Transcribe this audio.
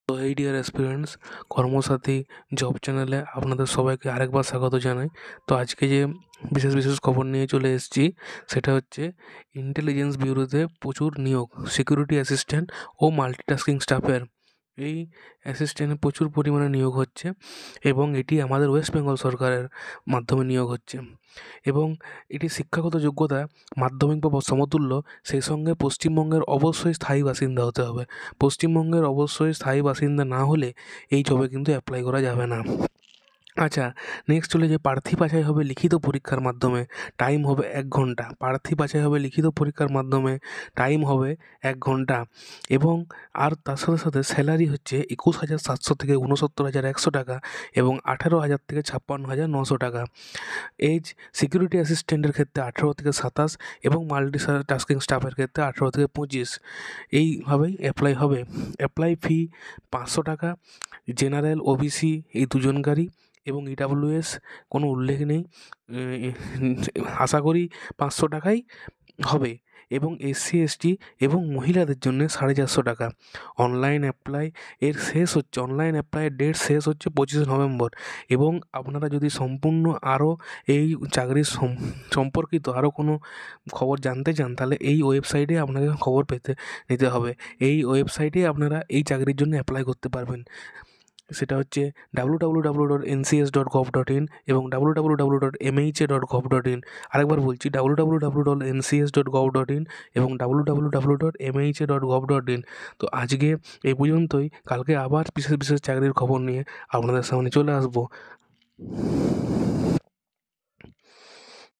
তো এই deer aspirants, Karmasathi job চ্যানেলে আপনাদের সবাইকে আরেকবার স্বাগত জানাই। তো আজকে যে বিশেষ বিশেষ খবর নিয়ে চলে এসেছি সেটা হচ্ছে ইন্টেলিজেন্স ব্যুরোতে প্রচুর নিয়োগ, সিকিউরিটি অ্যাসিস্ট্যান্ট ও মাল্টিটাস্কিং স্টাফের। এই অ্যাসিস্ট্যান্টে প্রচুর পরিমাণে নিয়োগ হচ্ছে এবং এটি আমাদের ওয়েস্ট বেঙ্গল সরকারের মাধ্যমে নিয়োগ হচ্ছে এবং এটি শিক্ষাগত যোগ্যতা মাধ্যমিক বা সমতুল্য, সেই সঙ্গে পশ্চিমবঙ্গের অবশ্যই স্থায়ী বাসিন্দা হতে হবে। পশ্চিমবঙ্গের অবশ্যই স্থায়ী বাসিন্দা না হলে এই জবে কিন্তু অ্যাপ্লাই করা যাবে না। আচ্ছা, নেক্সট হলো যে প্রার্থী বাছাই হবে লিখিত পরীক্ষার মাধ্যমে, টাইম হবে 1 ঘন্টা। প্রার্থী বাছাই হবে লিখিত পরীক্ষার মাধ্যমে, টাইম হবে 1 ঘন্টা এবং আর তার সাথে সাথে স্যালারি হচ্ছে 21,700 থেকে 69,100 টাকা এবং 18,000 থেকে 56,900 টাকা। এজ সিকিউরিটি অ্যাসিস্ট্যান্টের ক্ষেত্রে 18 থেকে 27 এবং টাস্কিং স্টাফের ক্ষেত্রে 18 থেকে 25। এইভাবেই অ্যাপ্লাই হবে। অ্যাপ্লাই ফি 500 টাকা। জেনারেল, ওবিসি এই দুজনকারই এবং ইডাব্লিউএস কোনো উল্লেখ নেই। আশা করি 500 টাকাই হবে এবং এসসি এসটি এবং মহিলাদের জন্য 450 টাকা। অনলাইন অ্যাপ্লাই এর শেষ হচ্ছে, অনলাইন অ্যাপ্লাইয়ের ডেট শেষ হচ্ছে 25 নভেম্বর এবং আপনারা যদি সম্পূর্ণ আরও এই চাকরির সম্পর্কিত আরও কোনো খবর জানতে চান তাহলে এই ওয়েবসাইটে আপনাকে খবর নিতে হবে। এই ওয়েবসাইটে আপনারা এই চাকরির জন্য অ্যাপ্লাই করতে পারবেন। সেটা হচ্ছে www.ncs.gov.in এবং www.mha.gov.in। আরেকবার বলছি, www.ncs.gov.in এবং www.mha.gov.in। তো আজকে এই পর্যন্তই। কালকে আবার বিশেষ বিশেষ চাকরির খবর নিয়ে আপনাদের সামনে চলে আসবো।